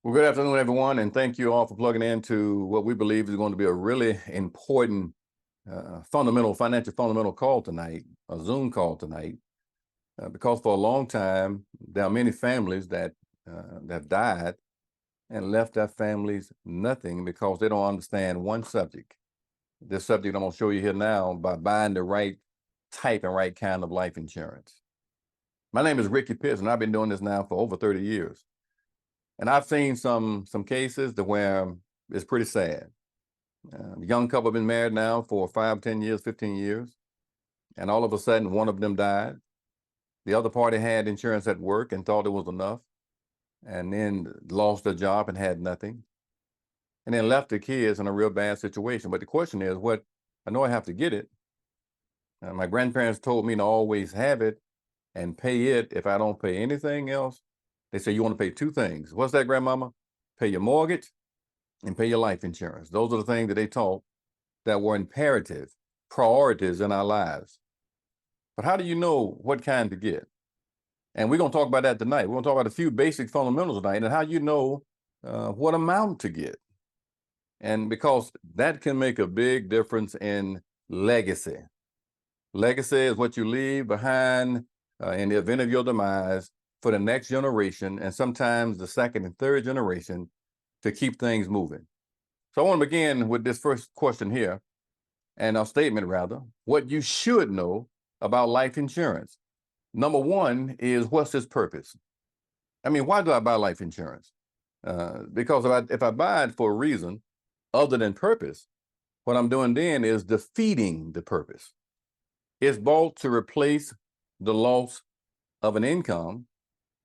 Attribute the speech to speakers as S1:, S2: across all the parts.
S1: Well, good afternoon, everyone, and thank you all for plugging into what we believe is going to be a really important financial fundamental call tonight, a Zoom call tonight, because for a long time, there are many families that have died and left their families nothing because they don't understand one subject. This subject I'm going to show you here now by buying the right type and right kind of life insurance. My name is Ricky Pitts, and I've been doing this now for over 30 years. And I've seen some cases to where it's pretty sad. The young couple have been married now for 5, 10 years, 15 years, and all of a sudden one of them died. The other party had insurance at work and thought it was enough, and then lost their job and had nothing, and then left the kids in a real bad situation. But the question is, what I know I have to get it. My grandparents told me to always have it and pay it if I don't pay anything else. They say you want to pay two things. What's that, grandmama? Pay your mortgage and pay your life insurance. Those are the things that they taught that were imperative priorities in our lives. But how do you know what kind to get? And we're going to talk about that tonight. We're going to talk about a few basic fundamentals tonight and how you know what amount to get. And because that can make a big difference in legacy. Legacy is what you leave behind in the event of your demise for the next generation, and sometimes the second and third generation, to keep things moving. So I want to begin with this first question here, and a statement rather, what you should know about life insurance. Number one is, what's its purpose? I mean, why do I buy life insurance? Because if I buy it for a reason other than purpose, what I'm doing then is defeating the purpose. It's bought to replace the loss of an income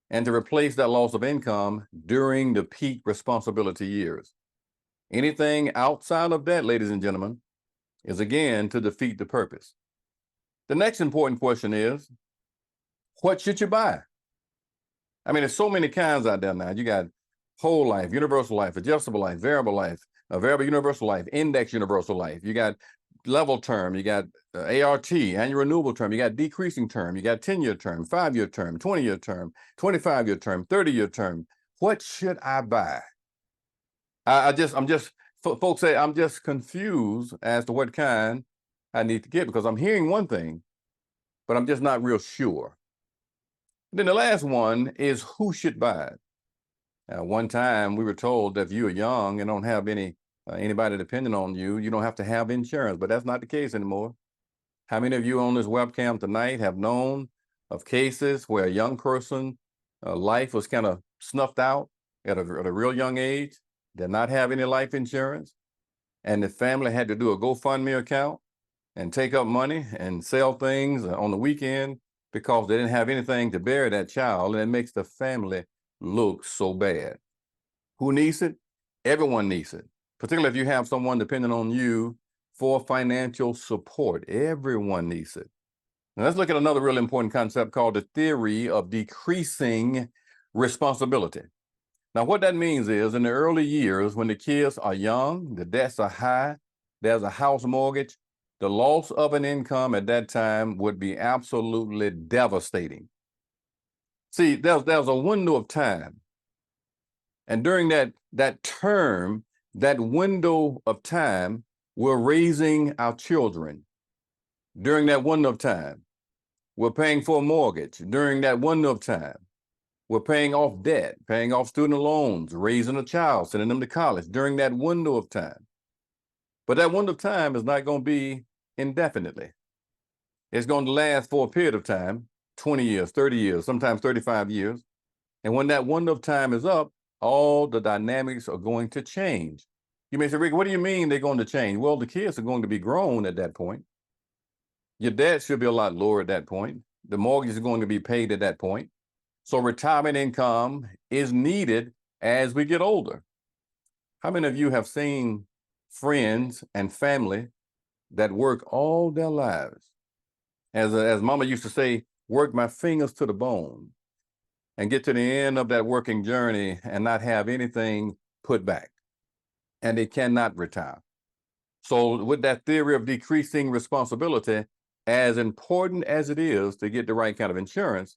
S1: and to replace that loss of income during the peak responsibility years. Anything outside of that, ladies and gentlemen, is again to defeat the purpose. The next important question is, what should you buy? I mean, there's so many kinds out there now. You got whole life, universal life, adjustable life, variable universal life, index universal life. You got level term, you got ART, annual renewable term, you got decreasing term, you got 10-year term, 5-year term, 20-year term, 25-year term, 30-year term. What should I buy? Folks say I'm just confused as to what kind I need to get because I'm hearing one thing, but I'm just not real sure. Then the last one is, who should buy it? One time we were told that if you are young and don't have anybody depending on you, you don't have to have insurance, but that's not the case anymore. How many of you on this webcam tonight have known of cases where a young person life was kind of snuffed out at a real young age, did not have any life insurance, and the family had to do a GoFundMe account and take up money and sell things on the weekend because they didn't have anything to bury that child, and it makes the family look so bad. Who needs it? Everyone needs it, particularly if you have someone depending on you for financial support. Everyone needs it. Now let's look at another really important concept called the theory of decreasing responsibility. Now, what that means is, in the early years, when the kids are young, the debts are high, there's a house mortgage, the loss of an income at that time would be absolutely devastating. See, there's a window of time. And during that term, that window of time, we're raising our children. During that window of time, we're paying for a mortgage. During that window of time, we're paying off debt, paying off student loans, raising a child, sending them to college during that window of time. But that window of time is not going to be indefinitely. It's going to last for a period of time, 20 years, 30 years, sometimes 35 years. And when that window of time is up, all the dynamics are going to change. You may say, Rick, what do you mean they're going to change? Well, the kids are going to be grown at that point. Your debt should be a lot lower at that point. The mortgage is going to be paid at that point. So retirement income is needed as we get older. How many of you have seen friends and family that work all their lives? As Mama used to say, work my fingers to the bone, and get to the end of that working journey and not have anything put back, and they cannot retire. So with that theory of decreasing responsibility, as important as it is to get the right kind of insurance,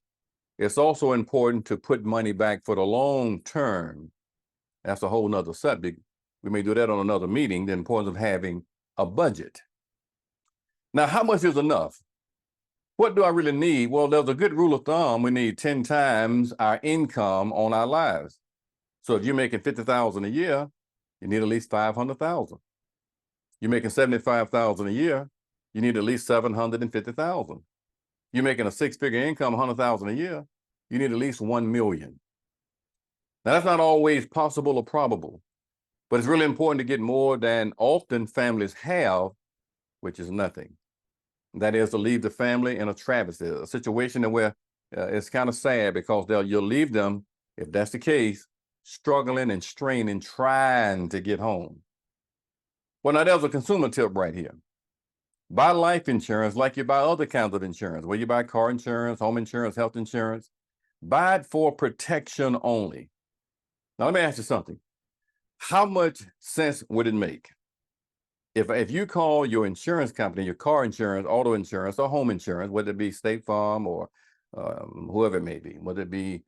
S1: it's also important to put money back for the long term That's a whole nother subject. We may do that on another meeting, the importance of having a budget. Now, how much is enough? What do I really need? Well, there's a good rule of thumb. We need 10 times our income on our lives. So if you're making $50,000 a year, you need at least $500,000. You're making $75,000 a year, you need at least $750,000. You're making a six-figure income, $100,000 a year, you need at least $1 million. Now, that's not always possible or probable, but it's really important to get more than often families have, which is nothing. That is to leave the family in a travesty, a situation where it's kind of sad because you'll leave them, if that's the case, struggling and straining, trying to get home. Well, now there's a consumer tip right here. Buy life insurance like you buy other kinds of insurance, where you buy car insurance, home insurance, health insurance. Buy it for protection only. Now, let me ask you something. How much sense would it make if you call your insurance company, your car insurance, auto insurance, or home insurance, whether it be State Farm or whoever it may be, whether it be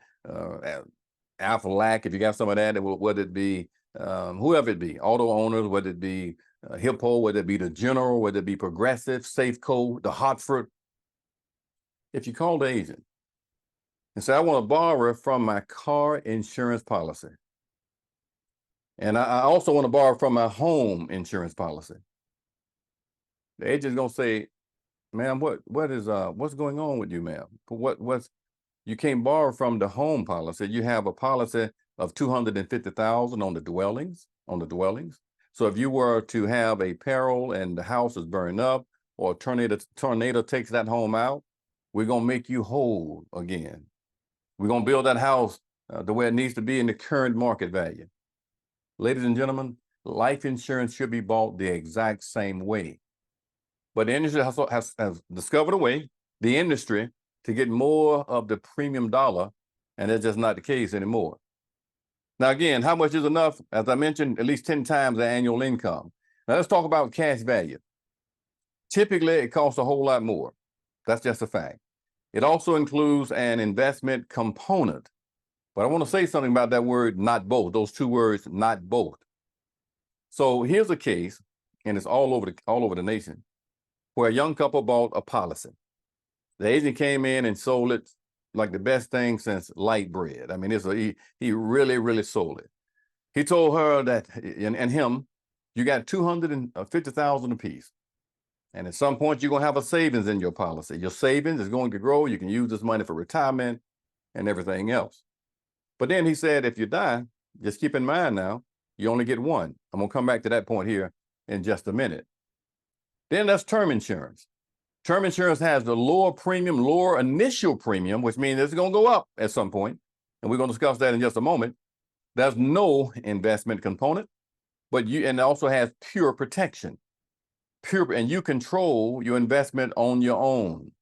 S1: Aflac, if you got some of that, whether it be whoever it be, auto owners, whether it be Hippo, whether it be the General, whether it be Progressive, Safeco, the Hartford. If you call the agent and say, I want to borrow from my car insurance policy, and I also want to borrow from my home insurance policy, the agent's gonna say, ma'am, what's going on with you, ma'am? You can't borrow from the home policy. You have a policy of $250,000 on the dwellings. So if you were to have a peril and the house is burned up, or a tornado takes that home out, we're gonna make you whole again. We're gonna build that house the way it needs to be in the current market value. Ladies and gentlemen, life insurance should be bought the exact same way. But the industry has discovered a way, the industry, to get more of the premium dollar, and that's just not the case anymore. Now, again, how much is enough? As I mentioned, at least 10 times the annual income. Now, let's talk about cash value. Typically, it costs a whole lot more. That's just a fact. It also includes an investment component. But I want to say something about that word, not both, those two words, not both. So here's a case, and it's all over the nation, where a young couple bought a policy. The agent came in and sold it like the best thing since light bread. I mean, he really, really sold it. He told her that, and him, you got $250,000 apiece. And at some point, you're going to have a savings in your policy. Your savings is going to grow. You can use this money for retirement and everything else. But then he said, if you die, just keep in mind now, you only get one. I'm going to come back to that point here in just a minute. Then that's term insurance. Term insurance has the lower premium, lower initial premium, which means it's going to go up at some point, and we're going to discuss that in just a moment. There's no investment component, and it also has pure protection. And you control your investment on your own.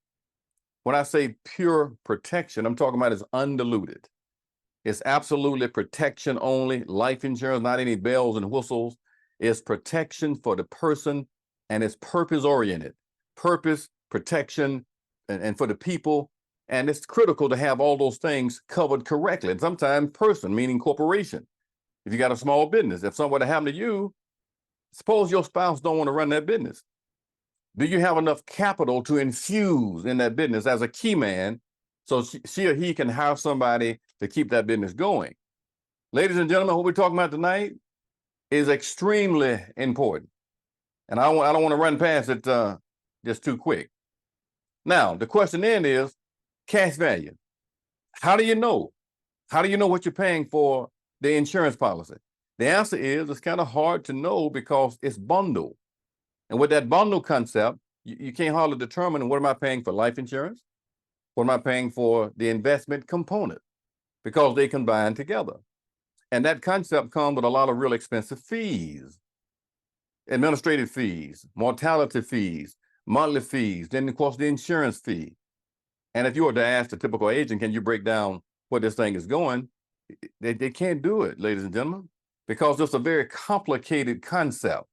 S1: When I say pure protection, I'm talking about it's undiluted. It's absolutely protection only. Life insurance, not any bells and whistles. It's protection for the person, and it's purpose-oriented. Purpose, protection, and for the people. And it's critical to have all those things covered correctly. And sometimes person, meaning corporation. If you got a small business, if something were to happen to you, suppose your spouse don't want to run that business. Do you have enough capital to infuse in that business as a key man so she or he can hire somebody to keep that business going? Ladies and gentlemen, what we're talking about tonight is extremely important. And I don't want to run past it just too quick. Now, the question then is cash value. How do you know? How do you know what you're paying for the insurance policy? The answer is it's kind of hard to know because it's bundled. And with that bundle concept, you can't hardly determine what am I paying for life insurance? What am I paying for the investment component? Because they combine together. And that concept comes with a lot of real expensive fees. Administrative fees, mortality fees, monthly fees, then of course the insurance fee. And if you were to ask the typical agent, can you break down what this thing is going? They can't do it, ladies and gentlemen, because it's a very complicated concept.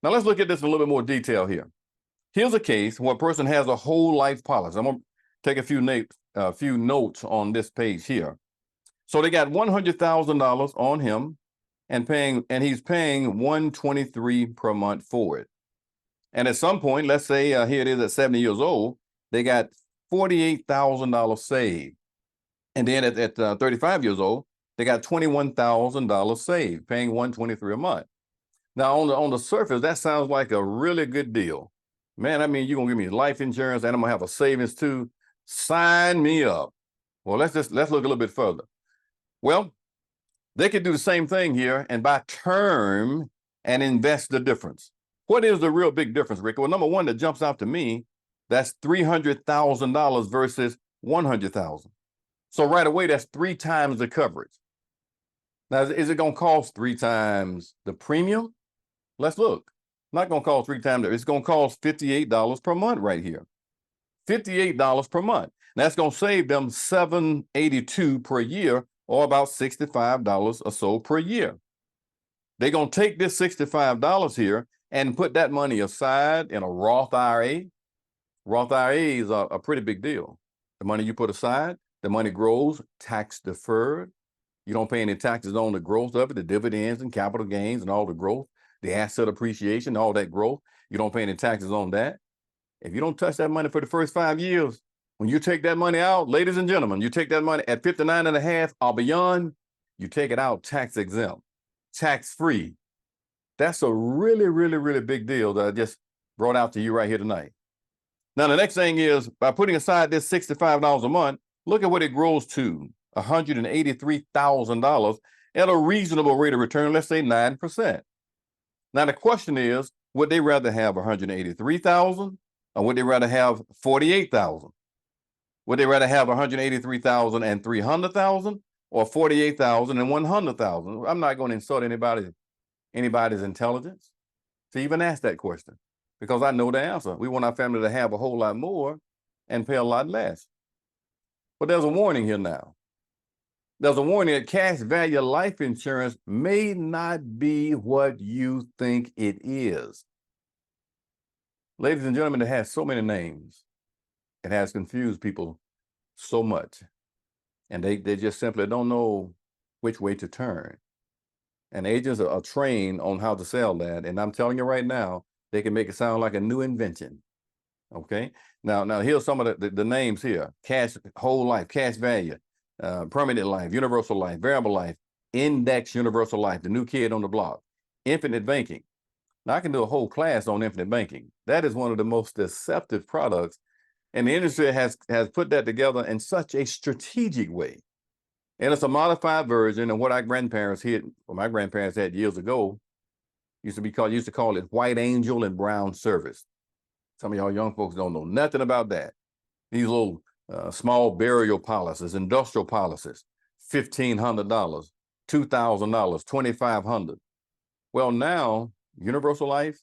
S1: Now let's look at this in a little bit more detail here. Here's a case where a person has a whole life policy. I'm gonna take a few notes on this page here. So they got $100,000 on him and he's paying $123 per month for it. And at some point, let's say here it is at 70 years old, they got $48,000 saved. And then at 35 years old, they got $21,000 saved, paying $123 a month. Now, on the surface, that sounds like a really good deal. Man, I mean, you're gonna give me life insurance and I'm gonna have a savings too. Sign me up. Well, let's look a little bit further. Well, they could do the same thing here and buy term and invest the difference. What is the real big difference, Rick? Well, number one that jumps out to me, that's $300,000 versus $100,000. So right away, that's 3 times the coverage. Now, is it going to cost 3 times the premium? Let's look. Not going to cost 3 times. It's going to cost $58 per month right here. $58 per month. That's going to save them $782 per year, or about $65 or so per year. They're going to take this $65 here and put that money aside in a Roth IRA. Roth IRAs are a pretty big deal. The money you put aside, the money grows tax deferred. You don't pay any taxes on the growth of it, the dividends and capital gains and all the growth, the asset appreciation, all that growth. You don't pay any taxes on that. If you don't touch that money for the first 5 years, when you take that money out, ladies and gentlemen, you take that money at 59 and a half or beyond, you take it out tax exempt, tax free. That's a really, really, really big deal that I just brought out to you right here tonight. Now, the next thing is, by putting aside this $65 a month, look at what it grows to, $183,000 at a reasonable rate of return, let's say 9%. Now, the question is, would they rather have $183,000 or would they rather have $48,000? Would they rather have $183,000 and $300,000 or $48,000 and $100,000? I'm not going to insult anybody's intelligence to even ask that question, because I know the answer. We want our family to have a whole lot more and pay a lot less. But there's a warning here now. There's a warning that cash value life insurance may not be what you think it is. Ladies and gentlemen, it has so many names. It has confused people so much. And they just simply don't know which way to turn. And agents are trained on how to sell that. And I'm telling you right now, they can make it sound like a new invention. Okay. Now here's some of the names here: cash whole life, cash value, permanent life, universal life, variable life, index universal life, the new kid on the block, infinite banking. Now I can do a whole class on infinite banking. That is one of the most deceptive products, and the industry has put that together in such a strategic way. And it's a modified version of what my grandparents had years ago. Used to call it White Angel and Brown Service. Some of y'all young folks don't know nothing about that. These little small burial policies, industrial policies, $1,500, $2,000, $2,500. Well, now universal life,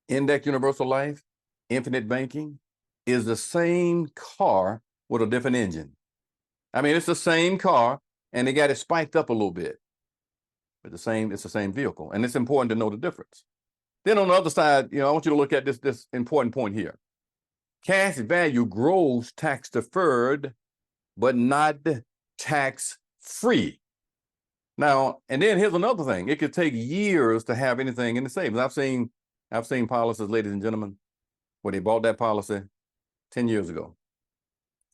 S1: index universal life, infinite banking is the same car with a different engine. I mean, it's the same car, and they got it spiked up a little bit, but it's the same vehicle, and it's important to know the difference. Then on the other side, I want you to look at this important point here. Cash value grows tax deferred, but not tax free. Now, and then here's another thing: it could take years to have anything in the savings. I've seen policies, ladies and gentlemen, where they bought that policy 10 years ago.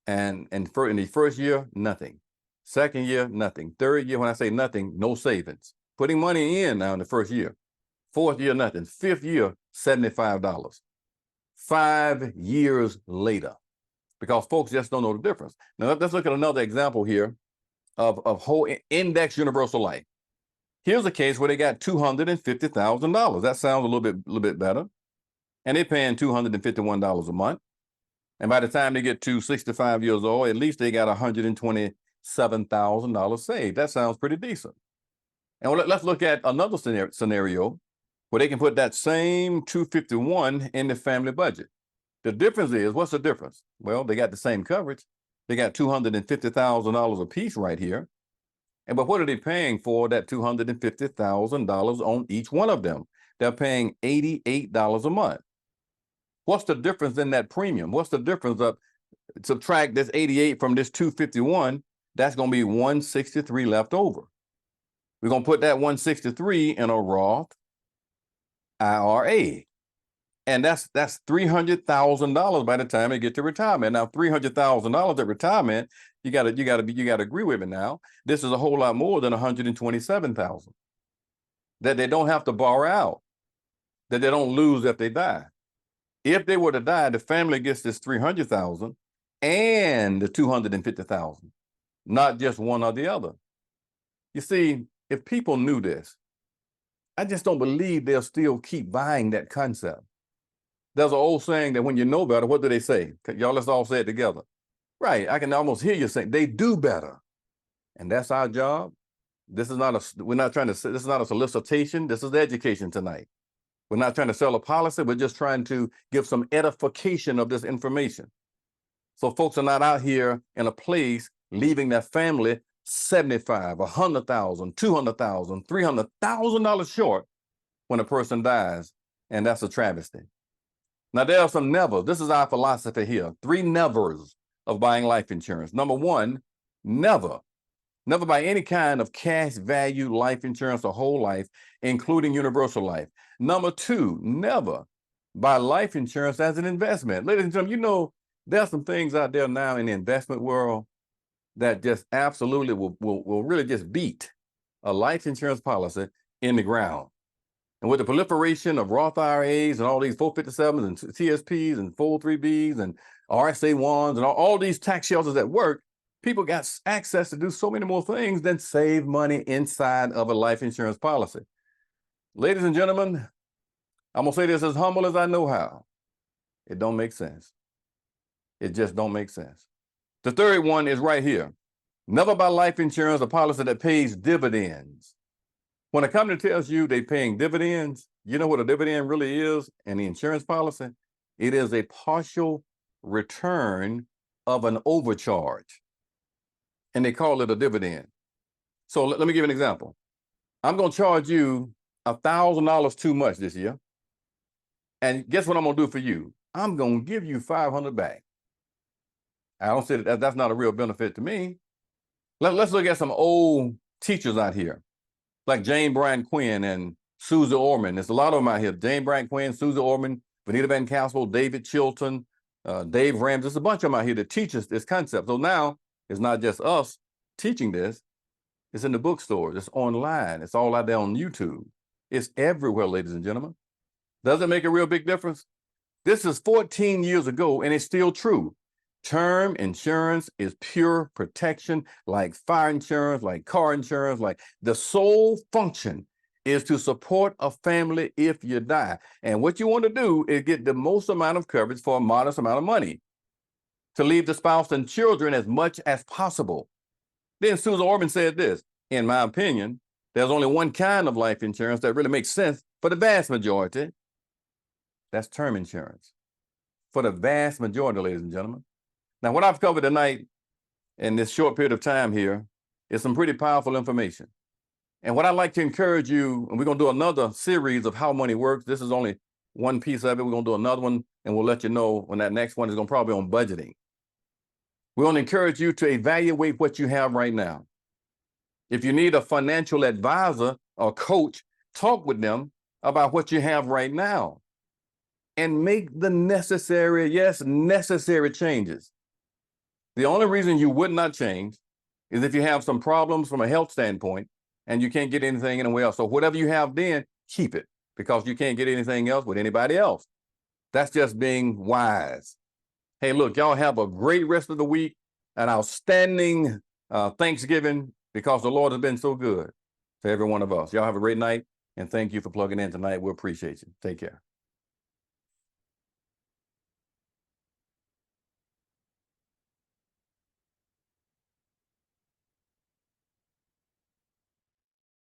S1: And in the first year, nothing. Second year, nothing. Third year, when I say nothing, no savings. Putting money in now in the first year. Fourth year, nothing. Fifth year, $75. 5 years later, because folks just don't know the difference. Now, let's look at another example here of whole index universal life. Here's a case where they got $250,000. That sounds a little bit better. And they're paying $251 a month. And by the time they get to 65 years old, at least they got $127,000 saved. That sounds pretty decent. And let's look at another scenario where they can put that same $251 in the family budget. The difference is, what's the difference? Well, they got the same coverage. They got $250,000 a piece right here. But what are they paying for that $250,000 on each one of them? They're paying $88 a month. What's the difference in that premium? What's the difference of, subtract this 88 from this 251, that's going to be 163 left over. We're going to put that 163 in a Roth IRA. And that's $300,000 by the time they get to retirement. Now, $300,000 at retirement, you got to agree with me now. This is a whole lot more than $127,000 that they don't have to borrow out, that they don't lose if they die. If they were to die, the family gets this $300,000 and the $250,000, not just one or the other. You see, if people knew this, I just don't believe they'll still keep buying that concept. There's an old saying that when you know better, what do they say? Y'all, let's all say it together. Right, I can almost hear you saying they do better. And that's our job. This is not this is not a solicitation. This is education tonight. We're not trying to sell a policy. We're just trying to give some edification of this information. So folks are not out here in a place leaving their family $75,000, $100,000, $200,000, $300,000 short when a person dies. And that's a travesty. Now, there are some nevers. This is our philosophy here. 3 nevers of buying life insurance. Number 1, never buy any kind of cash value life insurance or whole life, including universal life. Number 2, never buy life insurance as an investment. Ladies and gentlemen, you know, there are some things out there now in the investment world that just absolutely will really just beat a life insurance policy in the ground. And with the proliferation of Roth IRAs and all these 457s and TSPs and 403Bs and RSA1s and all these tax shelters at work, people got access to do so many more things than save money inside of a life insurance policy. Ladies and gentlemen, I'm going to say this as humble as I know how. It don't make sense. It just don't make sense. The third one is right here. Never buy life insurance, a policy that pays dividends. When a company tells you they're paying dividends, you know what a dividend really is in the insurance policy? It is a partial return of an overcharge. And they call it a dividend. So let me give you an example. I'm going to charge you $1,000 too much this year. And guess what I'm going to do for you? I'm going to give you $500 back. I don't say that's not a real benefit to me. Let's look at some old teachers out here, like Jane Bryant Quinn and Susie Orman. There's a lot of them out here. Jane Bryant Quinn, Susie Orman, Vanita Van Castle, David Chilton, Dave Ramsey. There's a bunch of them out here that teach us this concept. So now it's not just us teaching this. It's in the bookstores. It's online. It's all out there on YouTube. It's everywhere, ladies and gentlemen. Does it make a real big difference? This is 14 years ago, and it's still true. Term insurance is pure protection, like fire insurance, like car insurance, like the sole function is to support a family if you die. And what you want to do is get the most amount of coverage for a modest amount of money to leave the spouse and children as much as possible. Then Susan Orman said this, in my opinion, there's only one kind of life insurance that really makes sense for the vast majority. That's term insurance. For the vast majority, ladies and gentlemen. Now, what I've covered tonight in this short period of time here is some pretty powerful information. And what I'd like to encourage you, and we're going to do another series of how money works. This is only one piece of it. We're going to do another one, and we'll let you know when that next one is going to probably be on budgeting. We want to encourage you to evaluate what you have right now. If you need a financial advisor or coach, talk with them about what you have right now and make the necessary, yes, necessary changes. The only reason you would not change is if you have some problems from a health standpoint and you can't get anything anywhere else. So whatever you have then, keep it, because you can't get anything else with anybody else. That's just being wise. Hey, look, y'all have a great rest of the week, an outstanding Thanksgiving, because the Lord has been so good to every one of us. Y'all have a great night, and thank you for plugging in tonight. We appreciate you. Take care.